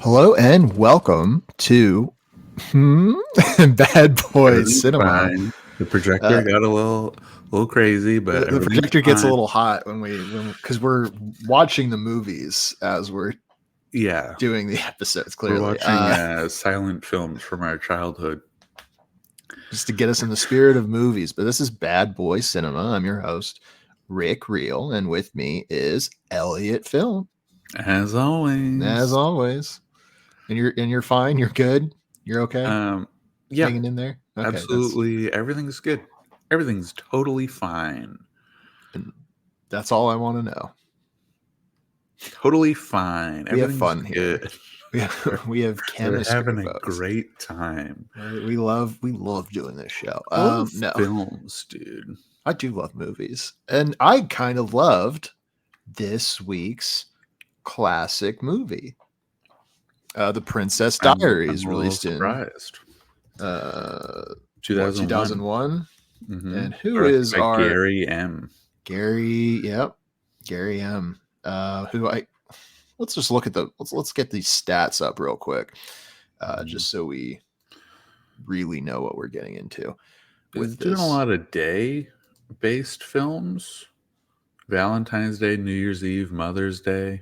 Hello and welcome to Bad Boys Cinema. Fine. The projector got a little crazy, but the projector gets a little hot when because we're watching the movies as we're doing the episodes. Clearly, we're watching silent films from our childhood, just to get us in the spirit of movies. But this is Bad Boy Cinema. I'm your host, Rick Reel, and with me is Elliot Film. As always. And you're fine. You're good. You're okay. Yeah, hanging in there. Okay, absolutely. Everything's good. Everything's totally fine. And that's all I want to know. Totally fine. We have fun here. We have chemistry. We're having a great time. We love doing this show. Films, dude. I do love movies, and I kind of loved this week's classic movie. The Princess Diaries, released in 2001. Mm-hmm. And who is our Gary M? Gary M. Let's just look at let's get these stats up real quick, just so we really know what we're getting into. With doing a lot of day-based films, Valentine's Day, New Year's Eve, Mother's Day.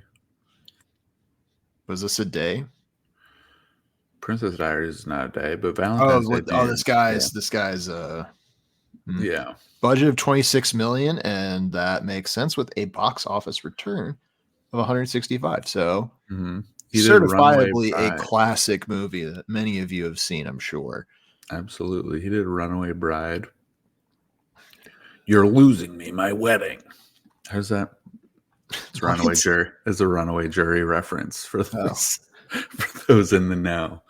Was this a day? Princess Diaries is not a day, but Valentine's Day. This guy's budget of $26 million, and that makes sense with a box office return of 165. So certifiably a classic movie that many of you have seen, I'm sure. Absolutely. He did Runaway Bride. You're losing me, my wedding. How's that? It's a Runaway Jury reference for those for those in the know.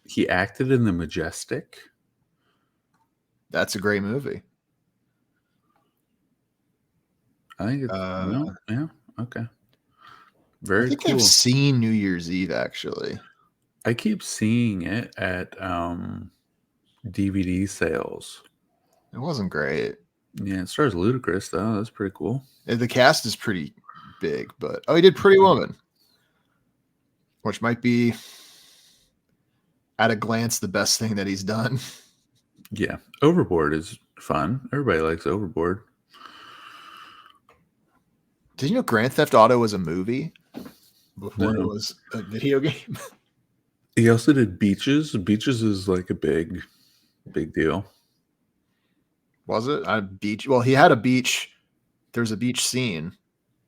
He acted in The Majestic. That's a great movie. I think it's okay. Very I think cool. I've seen New Year's Eve, actually. I keep seeing it at DVD sales. It wasn't great. Yeah, it stars Ludacris, though. That's pretty cool. The cast is pretty big, but he did Pretty Woman, which might be, at a glance, the best thing that he's done. Yeah, Overboard is fun. Everybody likes Overboard. Did you know Grand Theft Auto was a movie before it was a video game? He also did Beaches. Beaches is like a big deal. Was it a beach? Well, he had a beach. There's a beach scene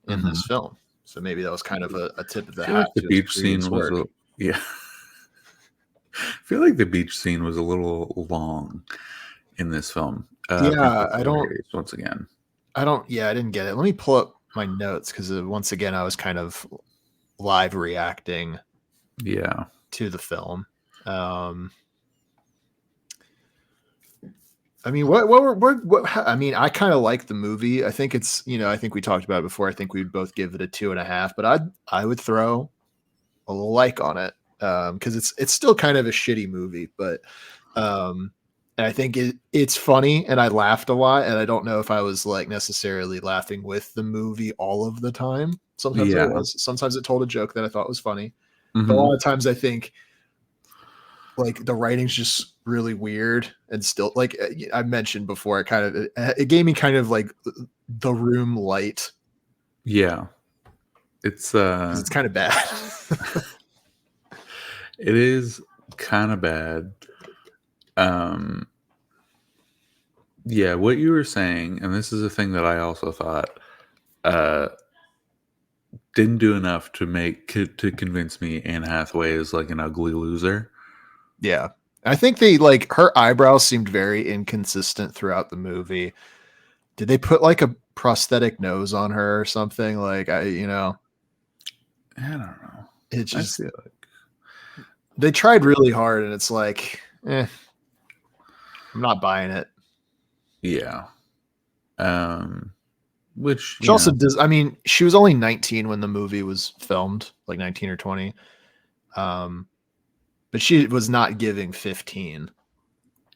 in this film, so maybe that was kind of a tip of the hat. The beach scene was I feel like the beach scene was a little long in this film. I don't. Once again, I didn't get it. Let me pull up my notes because once again I was kind of live reacting. To the film. I mean, I mean, I kind of like the movie. I think it's, I think we talked about it before. I think we'd both give it a 2.5, but I would throw a little like on it. Cause it's still kind of a shitty movie, but, and I think it's funny and I laughed a lot. And I don't know if I was like necessarily laughing with the movie all of the time. Sometimes it was. Sometimes it told a joke that I thought was funny. But a lot of times I think like the writing's just really weird and still, like I mentioned before, it gave me kind of like The Room light. Yeah. It's kind of bad. It is kind of bad. Yeah, what you were saying, and this is a thing that I also thought, didn't do enough to convince me Anne Hathaway is like an ugly loser. Yeah. I think her eyebrows seemed very inconsistent throughout the movie. Did they put like a prosthetic nose on her or something? Like, I don't know. It just, they tried really hard and it's like, I'm not buying it. Yeah. which She also does. I mean, she was only 19 when the movie was filmed, like 19 or 20. But she was not giving 15.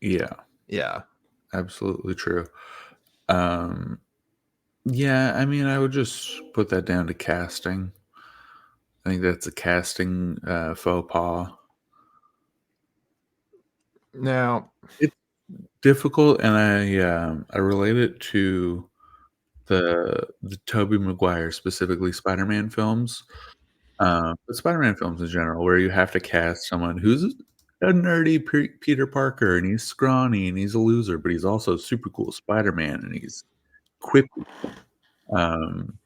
Yeah, Yeah. absolutely true. Yeah, I mean, I would just put that down to casting. I think that's a casting faux pas. Now, It's difficult, and I relate it to the Tobey Maguire, specifically Spider-Man films, but Spider-Man films in general, where you have to cast someone who's a nerdy Peter Parker, and he's scrawny, and he's a loser, but he's also super cool Spider-Man, and he's quippy. Um,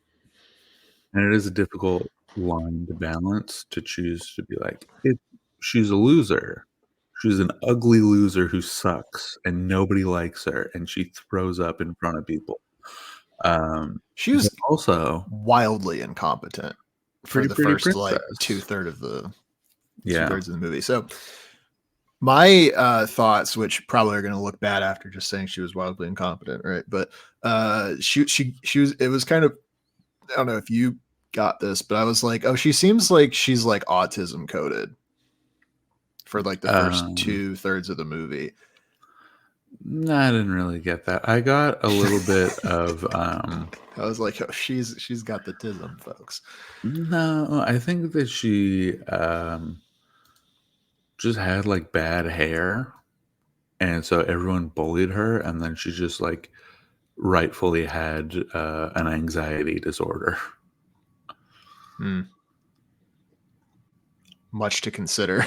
and it is a difficult line to balance to choose to be like, she's a loser. She's an ugly loser who sucks, and nobody likes her, and she throws up in front of people. she But was also wildly incompetent for the pretty first like princess. two Yeah. thirds of the movie. So my thoughts, which probably are going to look bad after just saying she was wildly incompetent, right? But she was. It was kind of, I don't know if you got this, but I was like, oh, she seems like she's like autism coded for like the first Um, 2/3 of the movie. no, I didn't really get that. I got a little bit of I was like, oh, she's got the tism, folks. no, I think that she just had like bad hair, and so everyone bullied her, and then she just like rightfully had an anxiety disorder. Hmm. Much to consider.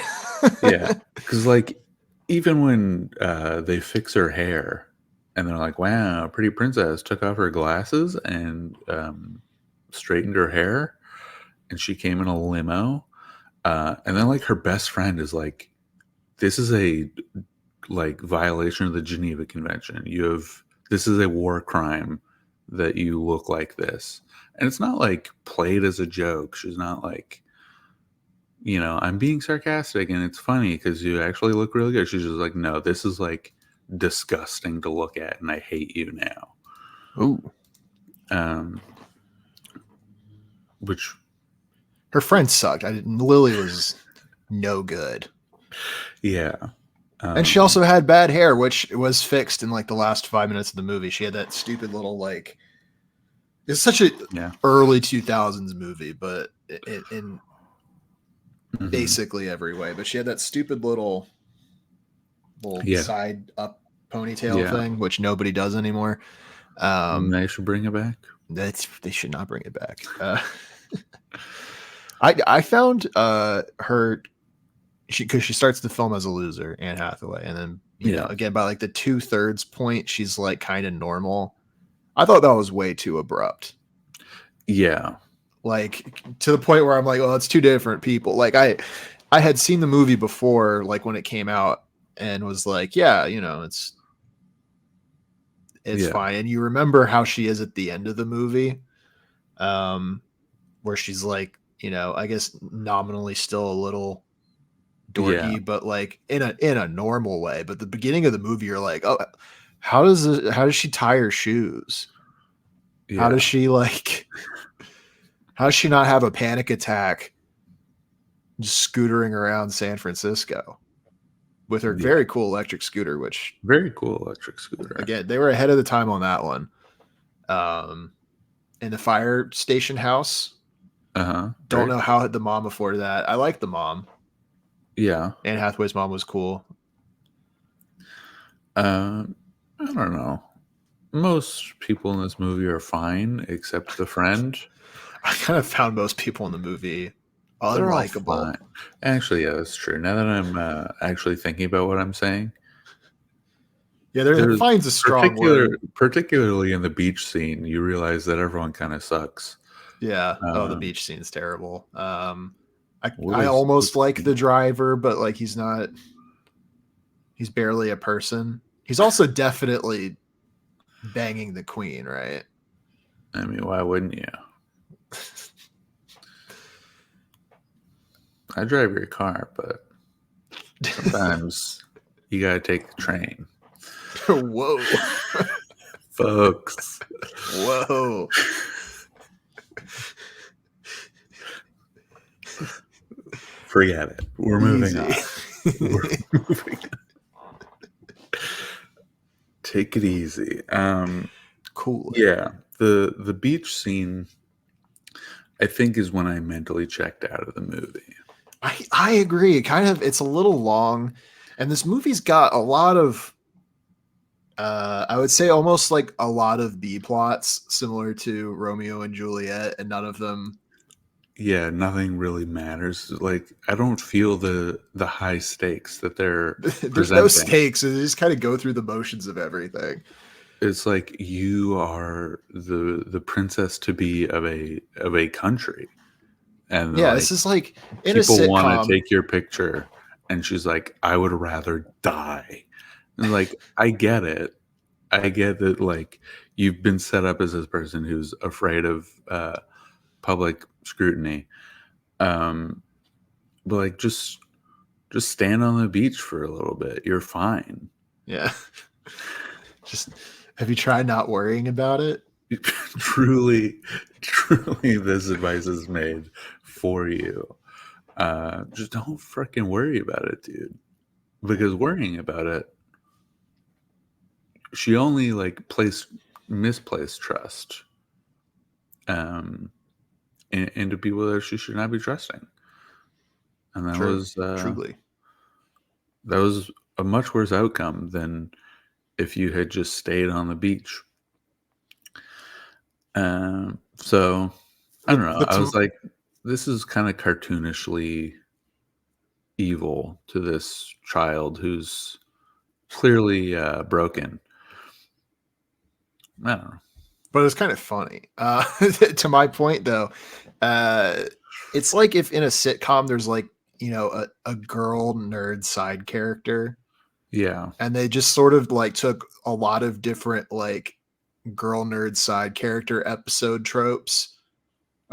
Yeah, because like even when they fix her hair, and they're like, "Wow, pretty princess took off her glasses and straightened her hair, and she came in a limo." And then like her best friend is like, "This is a like violation of the Geneva Convention. This is a war crime that you look like this." And it's not like played as a joke. She's not like, I'm being sarcastic and it's funny because you actually look really good. She's just like, no, this is like disgusting to look at, and I hate you now. Ooh. Um, which, Her friend sucked. Lily was no good. yeah, And she also had bad hair, which was fixed in like the last 5 minutes of the movie. She had that stupid little like. It's such a yeah, early 2000s movie, but in hmm basically every way. But she had that stupid little yeah, side up ponytail yeah. thing, which nobody does anymore. They should bring it back. They should not bring it back. I found her because she starts the film as a loser, Anne Hathaway, and then Yeah, again by like the 2/3 point, she's like kind of normal. I thought that was way too abrupt. yeah, Like to the point where I'm like, oh, it's two different people. Like I had seen the movie before, like when it came out, and was like, yeah, it's yeah, fine. And you remember how she is at the end of the movie, where she's like, I guess nominally still a little yeah, dorky, but like in a normal way. But the beginning of the movie, you're like, oh, how does she tie her shoes? How does yeah, she like? How does she not have a panic attack just scootering around San Francisco with her yeah. very cool electric scooter? Which Very cool electric scooter. again, they were ahead of the time on that one. Um, in the fire station house. Uh huh. Don't know how the mom afforded that. I like the mom. Yeah. Anne Hathaway's mom was cool. I don't know. Most people in this movie are fine except the friend. I kind of found most people in the movie They're all unlikable. fine. Actually, yeah, that's true. Now that I'm actually thinking about what I'm saying, Yeah, there's fine's a strong word. particularly in the beach scene, you realize that everyone kind of sucks. Yeah. Oh, the Um, beach scene's terrible. I what I is almost what's like the driver, but like he's not. He's barely a person. He's also definitely banging the queen, right? I mean, why wouldn't you? I drive your car, but sometimes you gotta take the train. Whoa. Folks. Whoa. Forget it. We're moving Easy. on. We're moving on. Take it easy. Cool. Yeah, the beach scene, I think, is when I mentally checked out of the movie. I agree. It's a little long, and this movie's got a lot of I would say almost like a lot of B plots similar to Romeo and Juliet, and none of them. Yeah, nothing really matters. Like, I don't feel the high stakes that they're There's no presenting. stakes. They just kind of go through the motions of everything. It's like you are the princess to be of a country, and Yeah, like this is like in a people want to sitcom. take your picture, and she's like, I would rather die. And like, I get it. I get that, like, you've been set up as this person who's afraid of public scrutiny. But like, just stand on the beach for a little bit. You're fine. Yeah. Just have you tried not worrying about it? truly, truly, this advice is made for you. Just don't freaking worry about it, dude. Because worrying about it, she only like misplaced trust into people that she should not be trusting, and True. Truly. that was a much worse outcome than if you had just stayed on the beach. So I don't know. But I to, was like, this is kind of cartoonishly evil to this child who's clearly broken. I don't know. but it's kind of funny. To my point though, it's like if in a sitcom there's like, a girl nerd side character, Yeah, and they just sort of like took a lot of different like girl nerd side character episode tropes.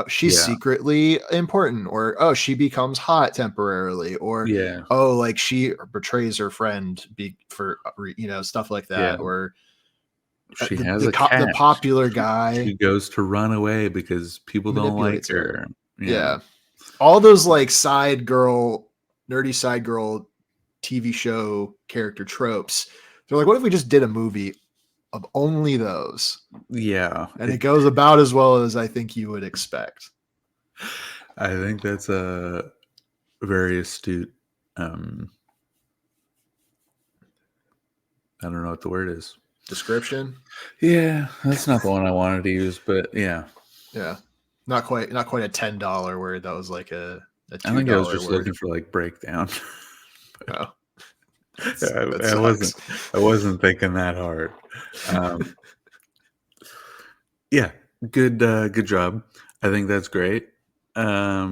She's yeah, secretly important, or oh, she becomes hot temporarily, or yeah, oh, like she betrays her friend for stuff like yeah. that, or She the has the a co- the cat. popular She guy goes to run away because people don't like manipulates her. her. Yeah, Yeah, all those like nerdy side girl TV show character tropes. They're like, what if we just did a movie of only those? yeah. And it goes about as well as I think you would expect. I think that's a very astute. Um, I don't know what the word is. Description. Yeah, that's not the one I wanted to use, but yeah. Yeah. Not quite a $10 word. That was like a I $2 think I was just word. looking for like breakdown. Oh, that I wasn't. sucks. I wasn't thinking that hard. Yeah, good. Good job. I think that's great. I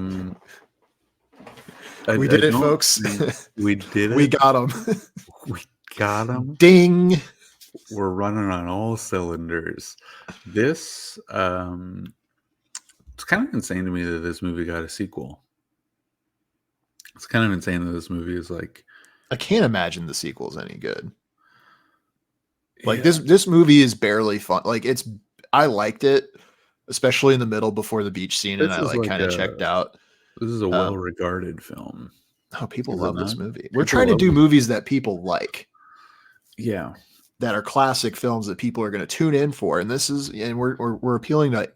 We did it, don't. folks. We did We it. got them. We got them. Ding. We're running on all cylinders. This. It's kind of insane to me that this movie got a sequel. It's kind of insane that this movie is like. I can't imagine the sequel's any good. Like Yeah, this movie is barely fun. Like I liked it, especially in the middle before the beach scene, and this I is like like kind of checked out. this is a Um, well-regarded film. oh, people Is it love not? this movie. We're People trying to love do this. movies that people like, Yeah, that are classic films that people are going to tune in for, and we're appealing to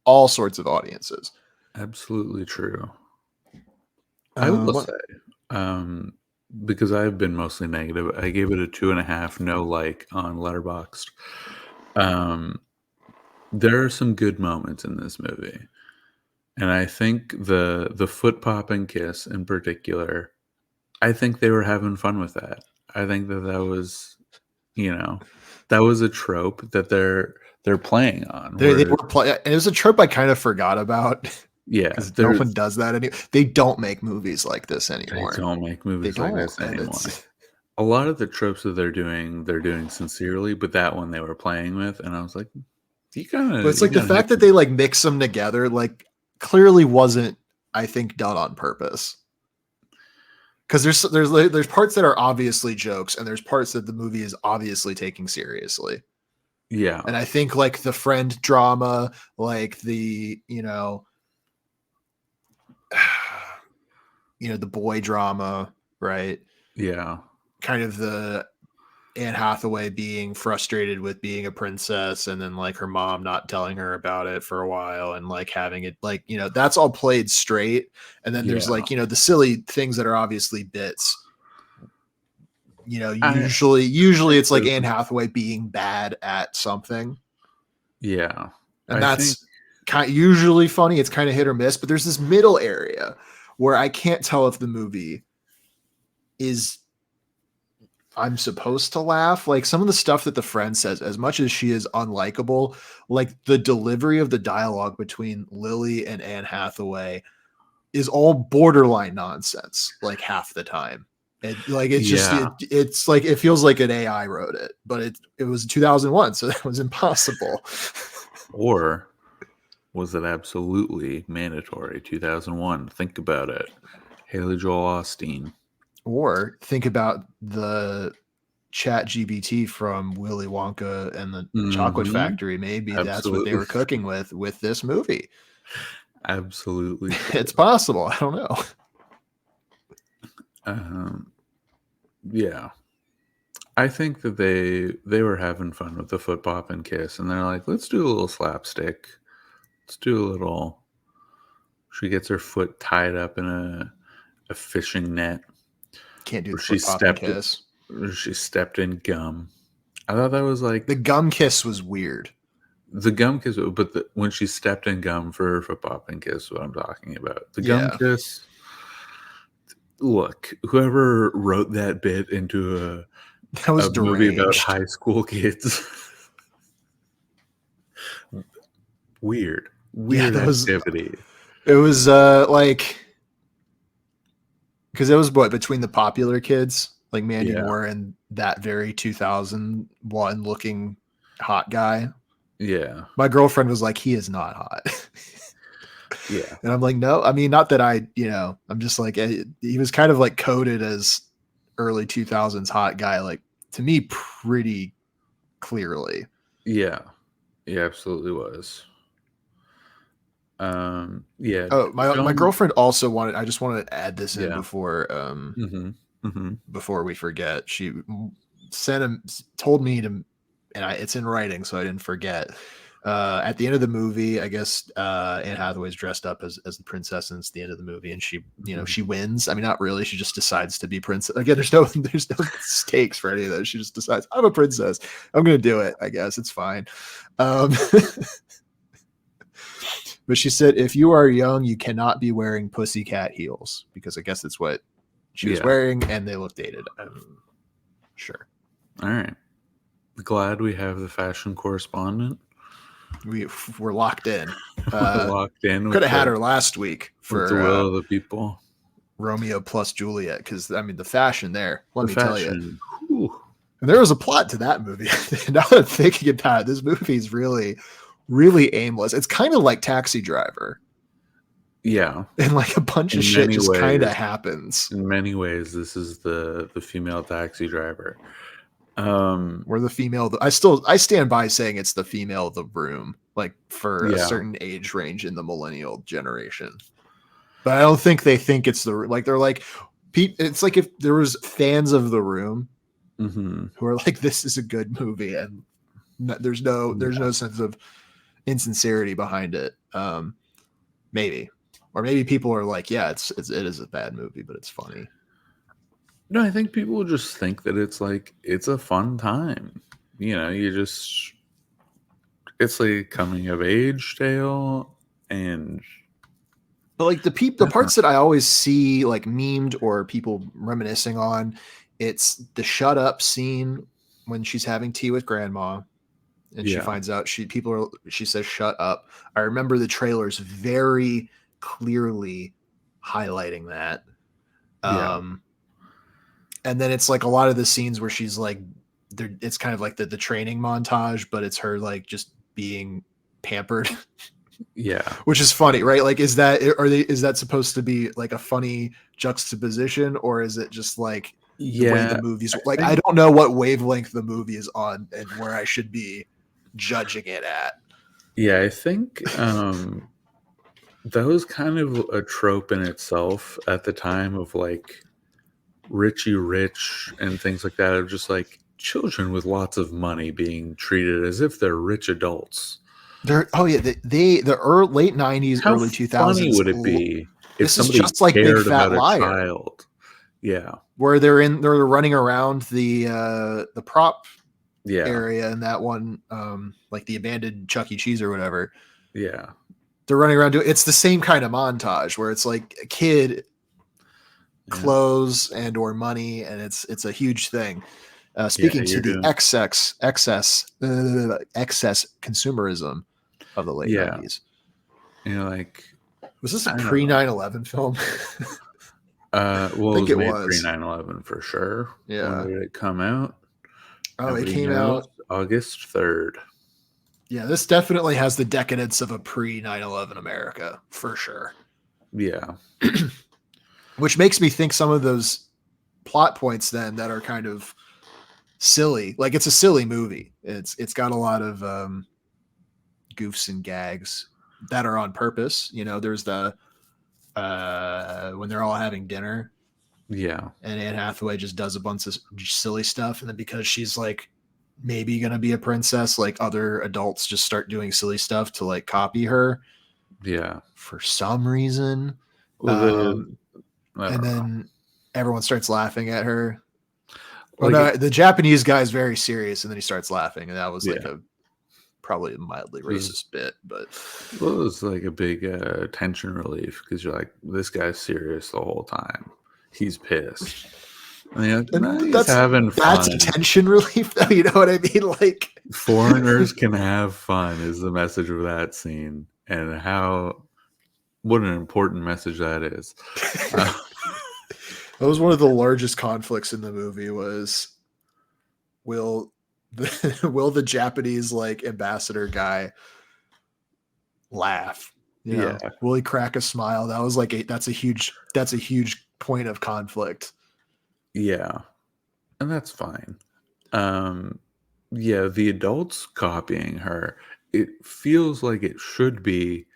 all sorts of audiences. absolutely true. I will What? say, because I've been mostly negative, I gave it a 2.5, no like on Letterboxd. There are some good moments in this movie, and I think the foot popping kiss in particular, I think they were having fun with that. I think that was, that was a trope that they're playing on. They Where were playing. It was a trope I kind of forgot about yeah, because no one there's does that anymore. They don't make movies like this they anymore. don't make They movies like don't, this and anymore. it's A lot of the tropes that they're doing sincerely, but that one they were playing with, and I was like, but it's you like the kind of hit fact that they like mix them together, like clearly wasn't, I think, done on purpose. Because there's parts that are obviously jokes, and there's parts that the movie is obviously taking seriously. Yeah. And I think like the friend drama, like the, the boy drama, right? Yeah. Kind of the Anne Hathaway being frustrated with being a princess and then like her mom not telling her about it for a while and like having it like, that's all played straight. And then there's Yeah. like, the silly things that are obviously bits. I Usually think it's like Anne Hathaway being bad at something. yeah. And I think that's usually funny. It's kind of hit or miss, but there's this middle area where I can't tell if the movie is I'm supposed to laugh. Like some of the stuff that the friend says, as much as she is unlikable, like the delivery of the dialogue between Lily and Anne Hathaway is all borderline nonsense, like half the time. It's like it feels like an AI wrote it, but it was 2001, so that was impossible. Or was it absolutely mandatory? 2001. Think about it. Haley Joel Osteen. Or think about the Chat GBT from Willy Wonka and the Chocolate Factory. Maybe that's what they were cooking with this movie. Absolutely. It's possible. I don't know. Yeah. I think that they were having fun with the foot pop and kiss, and they're like, let's do a little slapstick. Let's do a little. She gets her foot tied up in a fishing net. Can't do the foot pop and kiss. She stepped in gum. I thought that was like the gum kiss was weird. The gum kiss, but when she stepped in gum for her foot pop and kiss, what I'm talking about. The gum kiss. Look, whoever wrote that bit into a movie about high school kids. Weird activity. It was like because it was between the popular kids like Mandy Moore and that very 2001 looking hot guy. Yeah, my girlfriend was like, he is not hot. Yeah, and I'm like, no, I mean, not that I'm just like, he was kind of like coded as early 2000s hot guy, like to me pretty clearly. Yeah, he absolutely was. Yeah. Oh, my girlfriend also wanted. I just wanted to add this in before before we forget. She told me to, and it's in writing, so I didn't forget. At the end of the movie, I guess Anne Hathaway's dressed up as the princess, and it's the end of the movie, and she, she wins. I mean, not really. She just decides to be princess. Again, there's no stakes for any of those. She just decides, I'm a princess. I'm gonna do it. I guess it's fine. But she said, if you are young, you cannot be wearing pussycat heels, because I guess that's what she was wearing, and they look dated. Sure. All right. Glad we have the fashion correspondent. We're locked in. Locked in. Could have had her last week for the will of the people. Romeo plus Juliet, because I mean the fashion there. Let me tell you. Whew. And there was a plot to that movie. Now that I'm thinking about it, this movie is really, really aimless. It's kind of like Taxi Driver. Yeah. And like a bunch of shit just kind of happens. In many ways, this is the female taxi driver. Or the female. I stand by saying it's the female of the room, like for a certain age range in the millennial generation. But I don't think they think it's they're like, it's like if there was fans of The Room who are like, this is a good movie, and there's no sense of insincerity behind it. Maybe, or maybe people are like, yeah, it is a bad movie, but it's funny. No, I think people just think that it's a fun time. It's like a coming of age tale, but like the parts that I always see like memed or people reminiscing on, it's the shut up scene when she's having tea with grandma and she finds out she says shut up. I remember the trailers very clearly highlighting that. And then it's like a lot of the scenes where she's like, it's kind of like the training montage, but it's her like just being pampered. Yeah. Which is funny, right? Like, is that supposed to be like a funny juxtaposition, or is it just like the way the movie's like? I don't know what wavelength the movie is on and where I should be judging it at. Yeah, I think that was kind of a trope in itself at the time of like Richie Rich and things like that, of just like children with lots of money being treated as if they're rich adults. Late 90s, How early funny 2000s. would it be if This is somebody just like Big cared Fat about a Liar, child? Yeah. where they're running around the prop Yeah. area in that one, like the abandoned Chuck E. Cheese or whatever. Yeah. They're running around doing. It's the same kind of montage where it's like a kid, clothes and or money, and it's a huge thing. Speaking to the excess consumerism of the late 90s. Like, was this a pre 9/11 film? Well, it was made pre 9/11 for sure. Yeah. When did it come out? Oh, it came out August 3rd. Yeah, this definitely has the decadence of a pre 9/11 America for sure. Yeah. Which makes me think some of those plot points then that are kind of silly. Like, it's a silly movie. It's got a lot of goofs and gags that are on purpose. You know, there's the when they're all having dinner. Yeah. And Anne Hathaway just does a bunch of silly stuff, and then because she's like maybe gonna be a princess, like other adults just start doing silly stuff to like copy her. Yeah. For some reason. Well, and then everyone starts laughing at her. Well, no, the Japanese guy is very serious, and then he starts laughing, and that was like probably a mildly racist bit, but it was like a big tension relief, because you're like, this guy's serious the whole time. He's pissed. And he's having fun. That's a tension relief, though. You know what I mean? Like, foreigners can have fun is the message of that scene, and what an important message that is. That was one of the largest conflicts in the movie. Was will the Japanese like ambassador guy laugh? You know, will he crack a smile? That was like that's a huge point of conflict. Yeah, and that's fine. The adults copying her, it feels like it should be,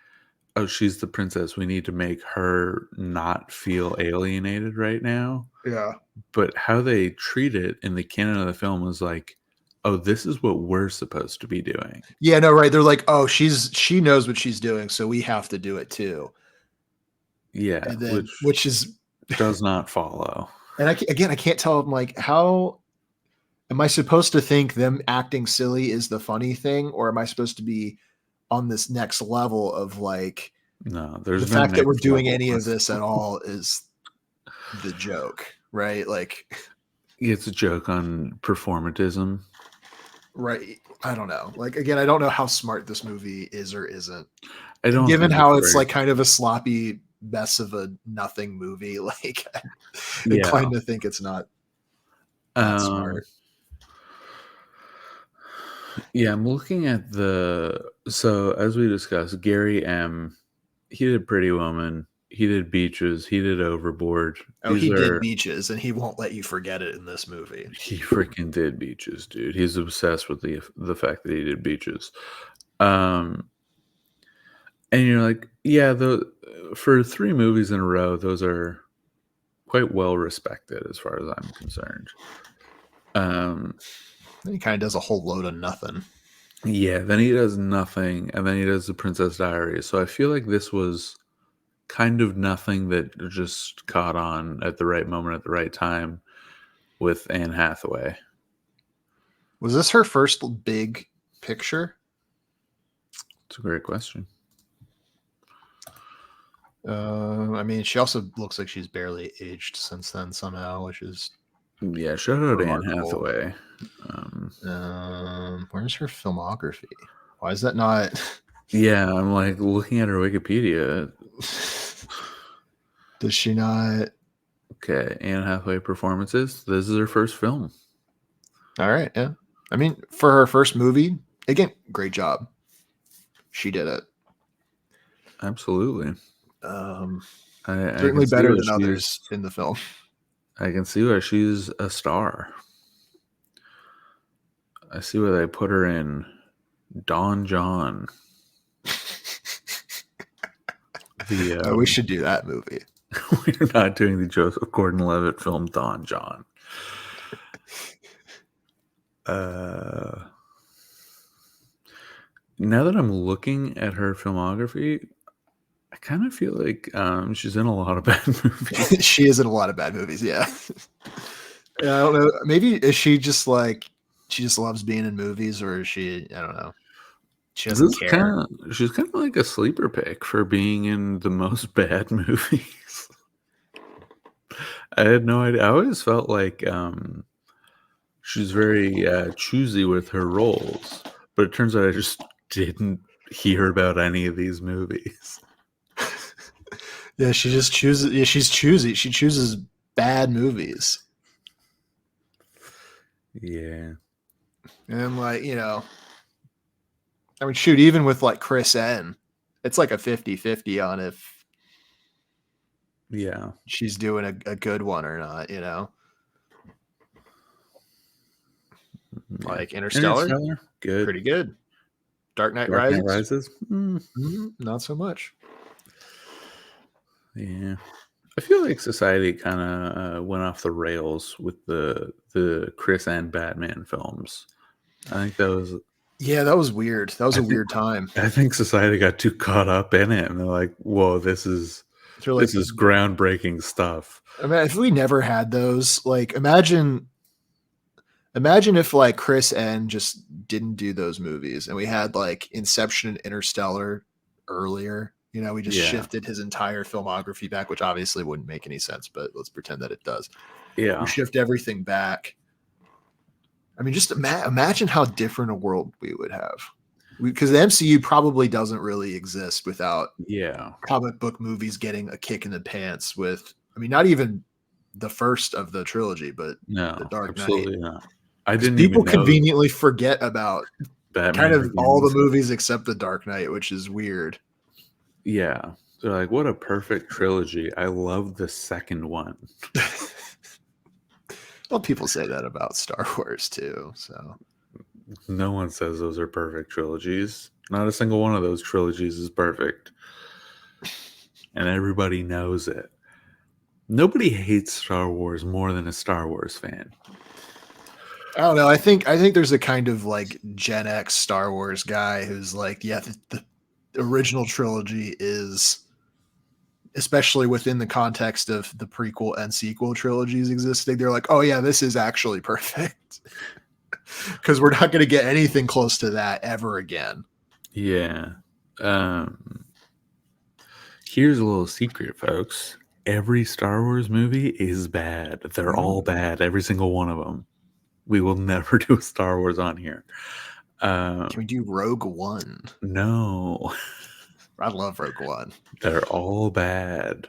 oh, she's the princess, we need to make her not feel alienated right now. Yeah. But how they treat it in the canon of the film was like, oh, this is what we're supposed to be doing. Yeah, no, right. They're like, oh, she knows what she's doing, so we have to do it too. Yeah, and then, which is does not follow. And I can't tell. I'm like, how am I supposed to think them acting silly is the funny thing, or am I supposed to be on this next level of like, no, there's the fact that we're doing any of this at all is the joke, right? Like, it's a joke on performatism, right? I don't know. Like, again, I don't know how smart this movie is or isn't. I don't, given how it's like kind of a sloppy mess of a nothing movie. Like, I'm inclined to think it's not smart. Yeah, I'm looking at so as we discussed, Gary M., he did Pretty Woman, he did Beaches, he did Overboard. Oh, he did Beaches, and he won't let you forget it in this movie. He freaking did Beaches, dude. He's obsessed with the fact that he did Beaches. And you're like, yeah, for 3 movies in a row, those are quite well respected as far as I'm concerned. He kind of does a whole load of nothing. Yeah, then he does nothing, and then he does The Princess Diaries. So I feel like this was kind of nothing that just caught on at the right moment at the right time with Anne Hathaway. Was this her first big picture? It's a great question. I mean, she also looks like she's barely aged since then somehow, which is shout out to Anne Hathaway. Where's her filmography? Why is that not? Yeah, I'm like looking at her Wikipedia. Does she not? Okay, Anne Hathaway performances. This is her first film. All right, yeah. I mean, for her first movie, again, great job. She did it. Absolutely. Certainly better than others in the film. I can see why she's a star. I see why they put her in Don John. The We should do that movie. we're not doing the Joseph Gordon-Levitt film Don John. Now that I'm looking at her filmography, I kind of feel like she's in a lot of bad movies. She is in a lot of bad movies. Yeah. I don't know. Maybe is she just like she just loves being in movies, or is she? I don't know. She doesn't care. She's kind of like a sleeper pick for being in the most bad movies. I had no idea. I always felt like she's very choosy with her roles, but it turns out I just didn't hear about any of these movies. Yeah, she just chooses. Yeah, she's choosy. She chooses bad movies. Yeah. And like, I mean, shoot, even with like Chris N, it's like a 50-50 on if she's doing a good one or not, Like Interstellar, good. Pretty good. Dark Knight Rises? Not so much. Yeah. I feel like society kind of went off the rails with the Chris and Batman films. I think that was... Yeah, that was weird. That was a weird time. I think society got too caught up in it, and they're like, whoa, this is groundbreaking stuff. I mean, if we never had those, like, imagine if like Chris N just didn't do those movies and we had like Inception and Interstellar earlier. We just shifted his entire filmography back, which obviously wouldn't make any sense, but let's pretend that it does. Yeah. We shift everything back. I mean, just imagine how different a world we would have. Because the MCU probably doesn't really exist without comic book movies getting a kick in the pants with, I mean, not even the first of the trilogy, but the Dark Knight. Absolutely not. I didn't people even know conveniently forget about Batman kind of Begins. all the movies except the Dark Knight, which is weird. Yeah. They're like, what a perfect trilogy. I love the second one. Well, people say that about Star Wars too. So no one says those are perfect trilogies. Not a single one of those trilogies is perfect. And everybody knows it. Nobody hates Star Wars more than a Star Wars fan. I don't know. I think there's a kind of like Gen X Star Wars guy who's like, yeah, the original trilogy is, especially within the context of the prequel and sequel trilogies existing, they're like, oh yeah, this is actually perfect. Because we're not going to get anything close to that ever again. Yeah. Here's a little secret, folks. Every Star Wars movie is bad. They're all bad. Every single one of them. We will never do a Star Wars on here. Can we do Rogue One? No. I love Rogue One. They're all bad.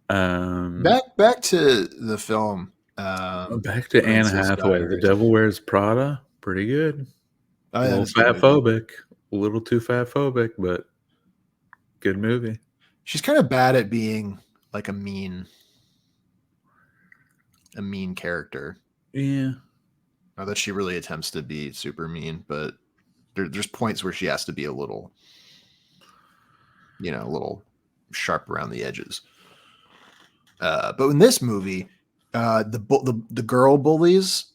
Back to the film. Back to Anne Hathaway. Diaries. The Devil Wears Prada. Pretty good. Oh, a little fat-phobic. A little too fat-phobic, but good movie. She's kind of bad at being like a mean character. Yeah. Not that she really attempts to be super mean, but there's points where she has to be a little, a little sharp around the edges. But in this movie, the girl bullies,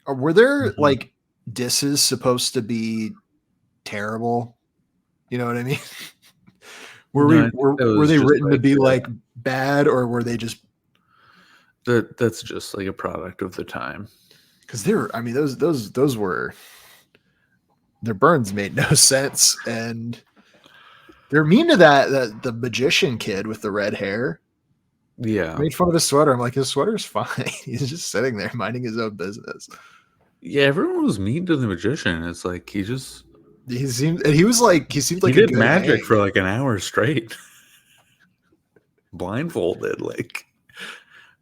were there like disses supposed to be terrible? You know what I mean? Were they written to be like bad, or were they just? That's just like a product of the time. Because those were, their burns made no sense, and they're mean to that the magician kid with the red hair. Yeah, I made fun of his sweater. I'm like, his sweater's fine. He's just sitting there minding his own business. Yeah, everyone was mean to the magician. It's like he seemed like he did magic for like an hour straight, blindfolded. Like,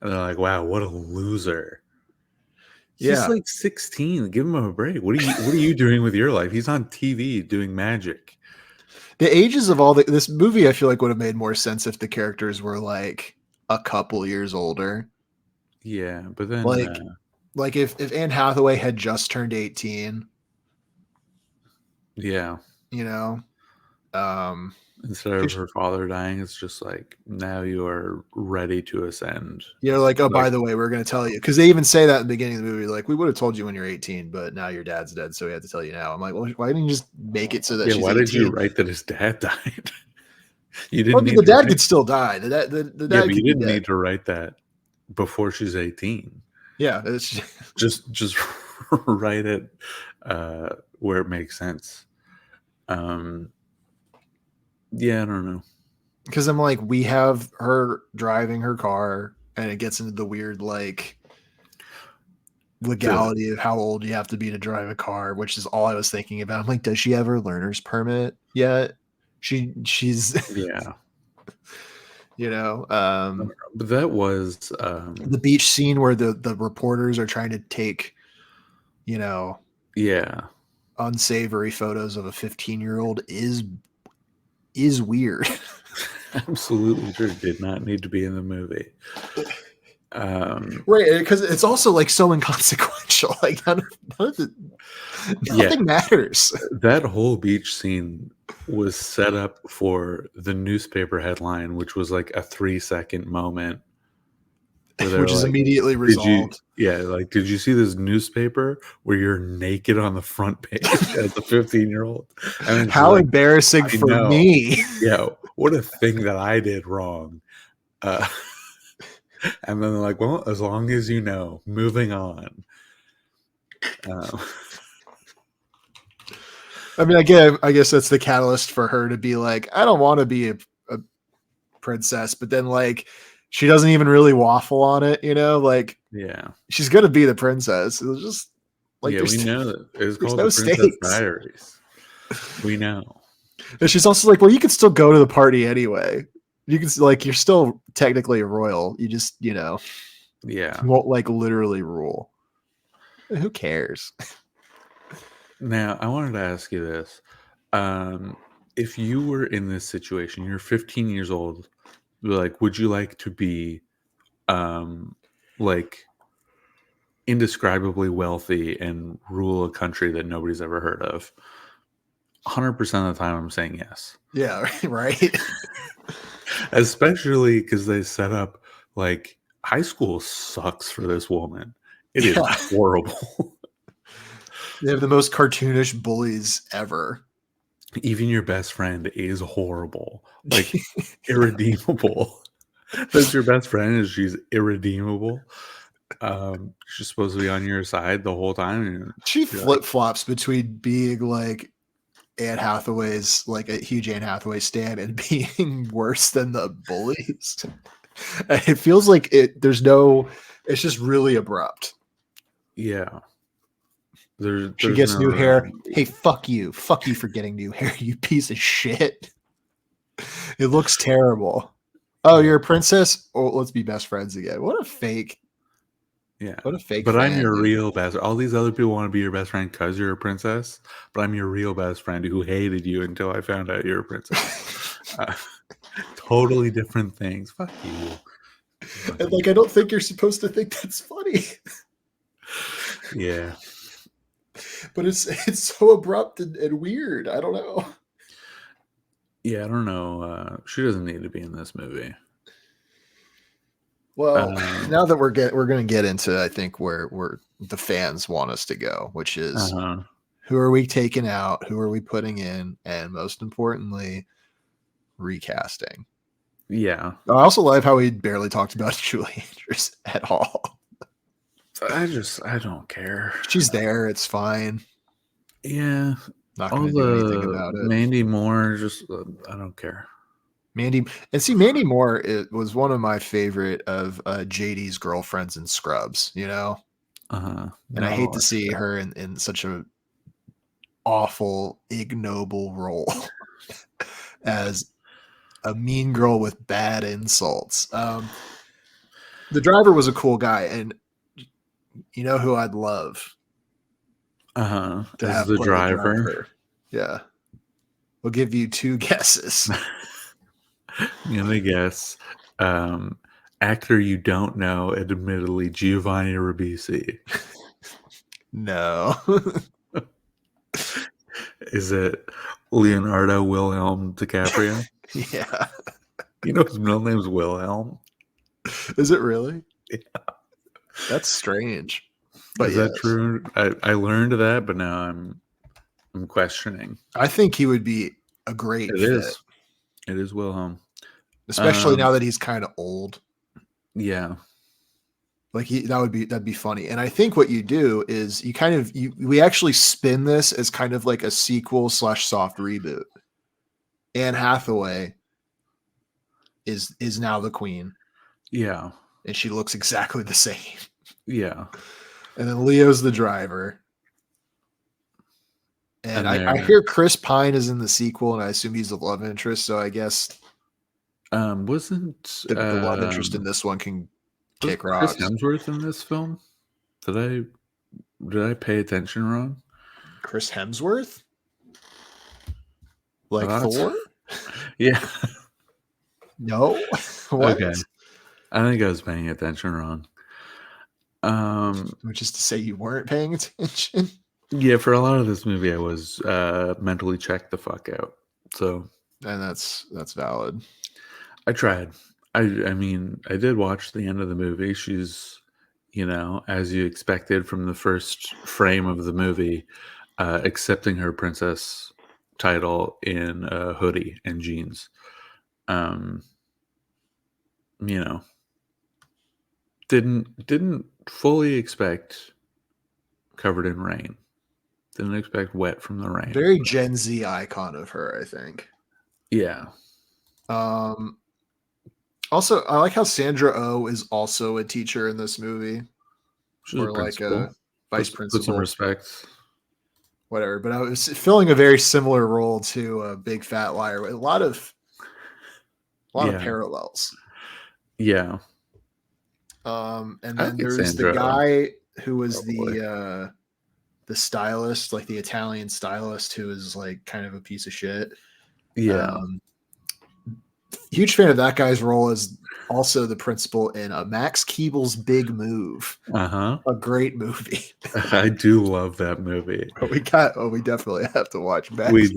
and they're like, "Wow, what a loser." He's like 16. Give him a break. What are you doing with your life? He's on TV doing magic. The ages of this movie, I feel like would have made more sense if the characters were like a couple years older. Yeah, but then like if Anne Hathaway had just turned 18 Yeah. You know, um, Instead of 'cause her father dying, it's just like now you are ready to ascend. you're like, oh, Like, by the way, we're gonna tell you, because they even say that in the beginning of the movie, like, we would have told you when you're 18, but now your dad's dead, so we have to tell you now. I'm like, well, why didn't you just make it so that yeah, she's why did you 18? write that his dad died? You Well, didn't I mean, need the to dad write. could still die. The Yeah, dad but you could be didn't dead. need to write that before she's 18. Yeah, it's Just write it where it makes sense. Um, yeah, I don't know. because I'm like, we have her driving her car, and it gets into the weird like The legality of how old you have to be to drive a car, which is all I was thinking about. I'm like, does she have her learner's permit yet? She's yeah, you know, but that was the beach scene where the reporters are trying to take, you know, yeah, unsavory photos of a 15-year-old is weird. absolutely true. Did not need to be in the movie. Right, because it's also like so inconsequential. Like none of the, Yeah, nothing matters. that whole beach scene was set up for the newspaper headline, which was like a 3-second moment where they're Which is like, immediately "Did you?" resolved. Yeah, like, "Did you see this newspaper where you're naked on the front page as a 15-year-old?" And then she's How like, embarrassing "I for know. me. Yeah, what a thing that I did wrong." Uh, and then they're like, "Well, as long as you know, moving on." Um, I mean, I guess that's the catalyst for her to be like, I don't want to be a princess, but then like she doesn't even really waffle on it, you know, like yeah. she's gonna be the princess. It's just like Yeah, we know that it's there's called no The Princess stakes. Diaries. We know. And she's also like, well, you can still go to the party anyway. You can like you're still technically a royal. You just, Yeah. you won't like literally rule. Who cares? Now, I wanted to ask you this. If you were in this situation, you're 15 years old, like, would you like to be um like indescribably wealthy and rule a country that nobody's ever heard of? 100% of the time I'm saying yes. Yeah, right. Especially because they set up like high school sucks for this woman. It is Yeah. horrible. They have the most cartoonish bullies ever. Even your best friend is horrible, like irredeemable. That's your best friend, and she's irredeemable. She's supposed to be on your side the whole time, and She you're like, flip flops between being like Anne Hathaway's like a huge Anne Hathaway stan and being worse than the bullies. It feels like it's just really abrupt. yeah. She There's gets no new hair. remedy. Hey, fuck you. Fuck you for getting new hair, you piece of shit. It looks terrible. Oh, Yeah, you're a princess? Oh, let's be best friends again. yeah. What a fake But I'm fan, your dude. real best. All these other people want to be your best friend because you're a princess, but I'm your real best friend who hated you until I found out you're a princess. Uh, totally different things. Fuck you. And like I don't think you're supposed to think that's funny. Yeah. But it's so abrupt and weird. I don't know. Yeah, I don't know. She doesn't need to be in this movie. Well, Um, now that we're going to get into I think where the fans want us to go, which is uh-huh. who are we taking out, who are we putting in, and most importantly, recasting. Yeah. I also love how we barely talked about Julie Andrews at all. I don't care. She's there, it's fine. Yeah. Not All going to do anything the about it. Mandy Moore, just I don't care. Mandy Moore it was one of my favorite of JD's girlfriends in Scrubs, and I Not a hate to lot. see her in such a awful, ignoble role as a mean girl with bad insults. The driver was a cool guy, and you know who I'd love to Is have the play the driver. driver. Yeah, we'll give you two guesses. I'm gonna guess. Actor you don't know, admittedly, Giovanni Ribisi. No, Is it Leonardo Wilhelm DiCaprio? Yeah. You know his middle name's Wilhelm. Is it really? Yeah. That's strange. But Is that yes. true? I learned that, but now I'm questioning. I think he would be a great It fit, is. It is Wilhelm. especially now that he's kind of old. Yeah. Like that'd be funny. And I think what you do is we actually spin this as kind of like a sequel / soft reboot. Anne Hathaway is now the queen, Yeah. and she looks exactly the same. Yeah. And then Leo's the driver. And And I there hear Chris Pine is in the sequel, and I assume he's the love interest. So I guess wasn't the love interest in this one can was kick Chris rocks. Hemsworth in this film? Did I pay attention wrong? Chris Hemsworth? Like Thoughts? Thor? Yeah. No. What? Okay. I think I was paying attention wrong. Which is to say you weren't paying attention. Yeah, for a lot of this movie I was mentally checked the fuck out. So And that's valid. I tried. I mean, I did watch the end of the movie. She's, as you expected from the first frame of the movie, accepting her princess title in a hoodie and jeans. Didn't fully expect covered in rain. Didn't expect wet from the rain. Very Gen Z icon of her, I think. Yeah. Also, I like how Sandra Oh is also a teacher in this movie. She's Or a like principal. a vice principal. Put some respect. Whatever. But I was filling a very similar role to Big Fat Liar. A lot of parallels. Yeah. And then there's Sandra, the guy who was the stylist, like the Italian stylist, who is like kind of a piece of shit. Yeah. Huge fan of that guy's role as also the principal in Max Keeble's Big Move. Uh-huh. A great movie. I do love that movie. We definitely have to watch Max Keeble's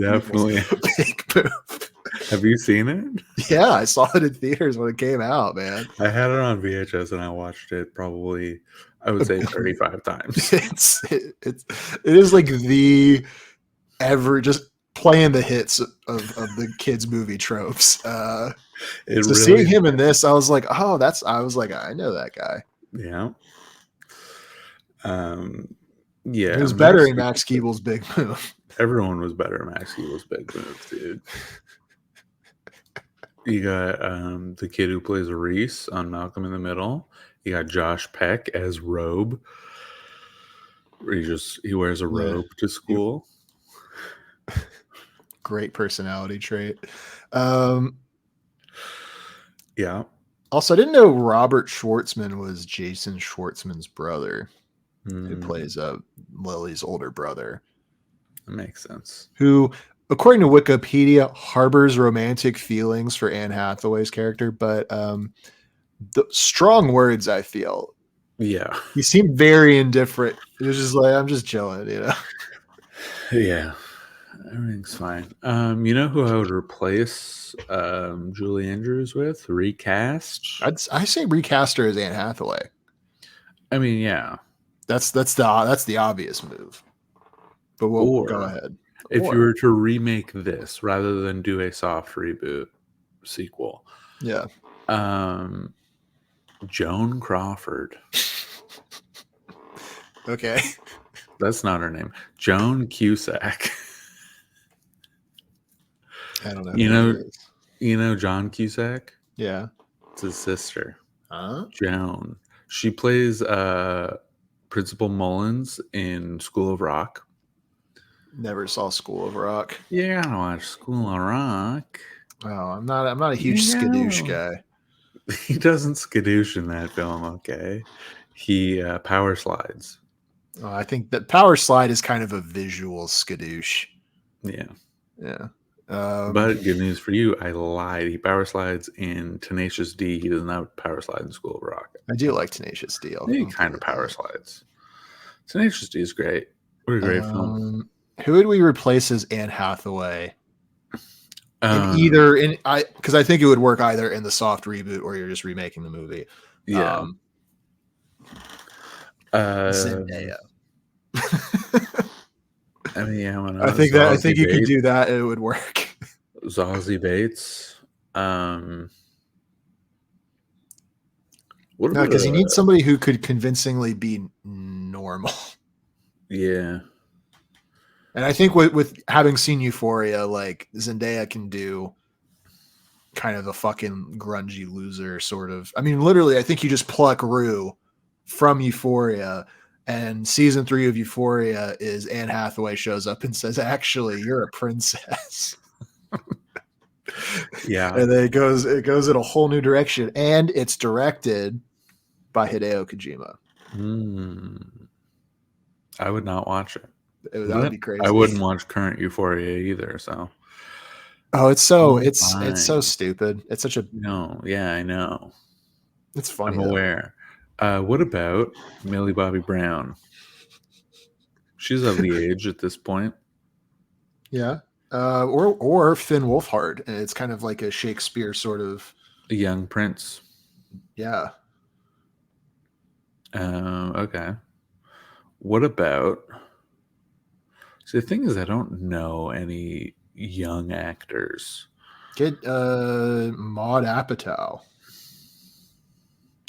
Big Move. Have you seen it? Yeah, I saw it in theaters when it came out, man. I had it on VHS and I watched it probably, I would say 35 times. It is like just playing the hits of the kids movie tropes. Seeing him in this, I was like, I know that guy. Yeah. Yeah. He was better in Max Keeble's Big Move. Everyone was better in Max Keeble's Big Move, dude. You got the kid who plays Reese on Malcolm in the Middle. You got Josh Peck as Robe. He wears a robe to school. Great personality trait. Yeah. Also, I didn't know Robert Schwartzman was Jason Schwartzman's brother, who plays Lily's older brother. That makes sense. Who, according to Wikipedia, harbors romantic feelings for Anne Hathaway's character, but the strong words, I feel. Yeah. He seemed very indifferent. He was just like, I'm just chilling, Yeah. Everything's fine. You know who I would replace Julie Andrews with? Recast? I say recast her as Anne Hathaway. I mean, yeah. That's the obvious move. But we'll go ahead. If you were to remake this rather than do a soft reboot sequel. Yeah. Joan Crawford. Okay. That's not her name. Joan Cusack. I don't know. You know John Cusack? Yeah. It's his sister. Huh? Joan. She plays Principal Mullins in School of Rock. Never saw School of Rock. Yeah, I watch School of Rock. Wow, I'm not a huge skadoosh guy. He doesn't skadoosh in that film, okay? He power slides. Oh, I think that power slide is kind of a visual skadoosh. Yeah. Yeah. But good news for you, I lied. He power slides in Tenacious D. He does not power slide in School of Rock. I do like Tenacious D. He kind of power slides. Tenacious D is great. What a great film. Who would we replace as Anne Hathaway? Um, Because I think it would work either in the soft reboot or you're just remaking the movie. yeah. Zendaya. I mean, yeah, why I not? think you could Bates, do that and it would work. Zazie Bates. What No, about because you need somebody who could convincingly be normal. yeah. And I think with having seen Euphoria, like Zendaya can do kind of a fucking grungy loser sort of. I mean, literally, I think you just pluck Rue from Euphoria, and season 3 of Euphoria is Anne Hathaway shows up and says, "Actually, you're a princess." Yeah. And then it goes in a whole new direction, and it's directed by Hideo Kojima. I would not watch it. That would be crazy. I wouldn't watch current Euphoria either. So, oh, it's so fine. stupid. It's such a No, yeah, I know. It's funny. I'm aware. What about Millie Bobby Brown? She's of the age at this point. Yeah. Or Finn Wolfhard, and it's kind of like a Shakespeare sort of A young prince. yeah. Okay. What about? See, the thing is, I don't know any young actors. Get Maud Apatow.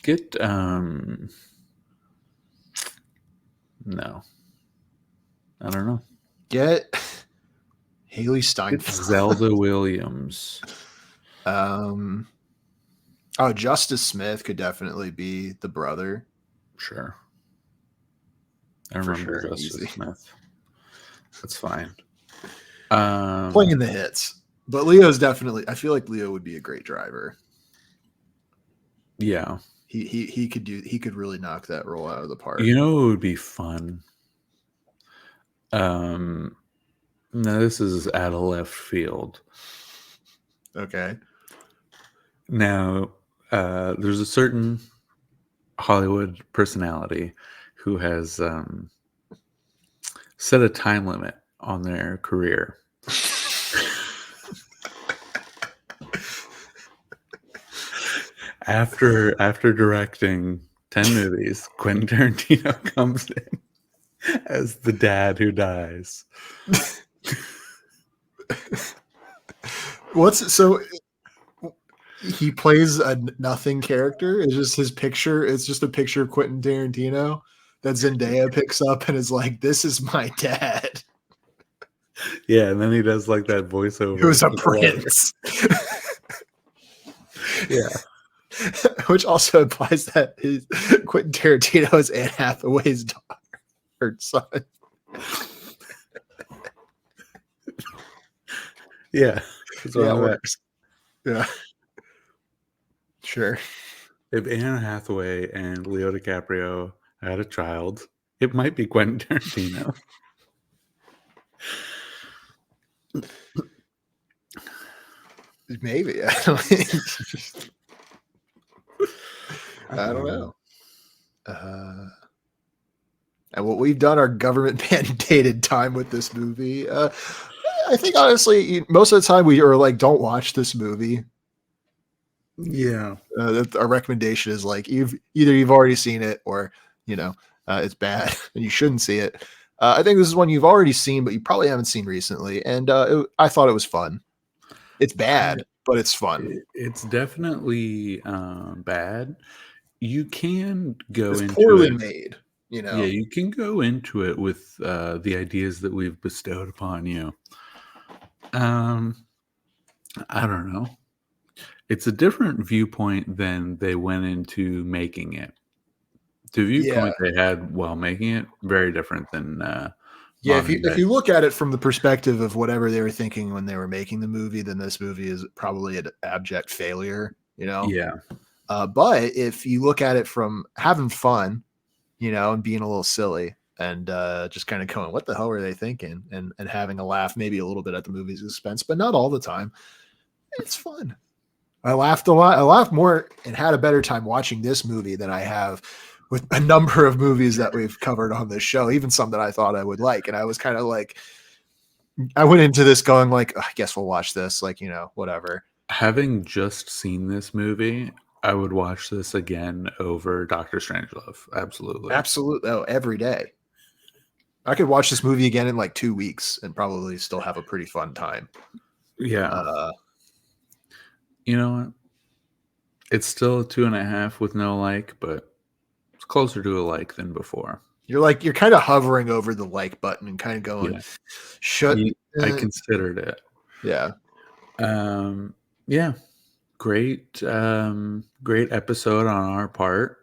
Get no, I don't know. Get Haley Steinfeld. Get Zelda Williams. Oh, Justice Smith could definitely be the brother. Sure. I remember Justice Smith. That's fine. Playing in the hits. But Leo's definitely, I feel like Leo would be a great driver. Yeah. He could really knock that role out of the park. You know, it would be fun. Now this is out of left field. Okay. Now, there's a certain Hollywood personality who has set a time limit on their career. After directing 10 movies, Quentin Tarantino comes in as the dad who dies. He plays a nothing character. It's just his picture. It's just a picture of Quentin Tarantino that Zendaya picks up and is like, "This is my dad." Yeah, and then he does like that voiceover. It was a prince. Yeah. Which also implies that Quentin Tarantino is Anne Hathaway's daughter or son. Yeah. Yeah, it works. Yeah. Sure. If Anne Hathaway and Leo DiCaprio had a child, it might be Quentin Tarantino. Maybe. I don't know. And what we've done our government mandated time with this movie. I think honestly, most of the time we are like, don't watch this movie. Yeah. Our recommendation is like you've already seen it or it's bad and you shouldn't see it. I think this is one you've already seen, but you probably haven't seen recently. And I thought it was fun. It's bad, but it's fun. It's definitely bad. You can go into poorly made. Yeah, you can go into it with the ideas that we've bestowed upon you. I don't know. It's a different viewpoint than they went into making it. The viewpoint they had while making it, very different than if you look at it from the perspective of whatever they were thinking when they were making the movie, then this movie is probably an abject failure, Yeah. But if you look at it from having fun, and being a little silly and just kind of going, what the hell were they thinking? And having a laugh, maybe a little bit at the movie's expense, but not all the time. It's fun. I laughed a lot. I laughed more and had a better time watching this movie than I have with a number of movies that we've covered on this show, even some that I thought I would like. And I was kind of like, I went into this going like, I guess we'll watch this, like, whatever. Having just seen this movie, I would watch this again over Doctor Strangelove. Absolutely. Absolutely. Oh, every day. I could watch this movie again in like 2 weeks and probably still have a pretty fun time. Yeah. You know what? It's still a 2.5 with no like, but it's closer to a like than before. You're kind of hovering over the like button and kind of going, I considered it. Yeah. Yeah. Great episode on our part.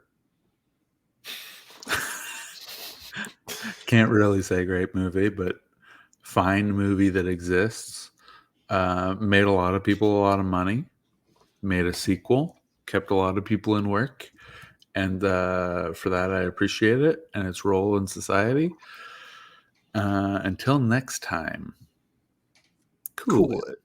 Can't really say great movie, but fine movie that exists. Made a lot of people a lot of money. Made a sequel. Kept a lot of people in work. And for that, I appreciate it and its role in society. Until next time, cool it.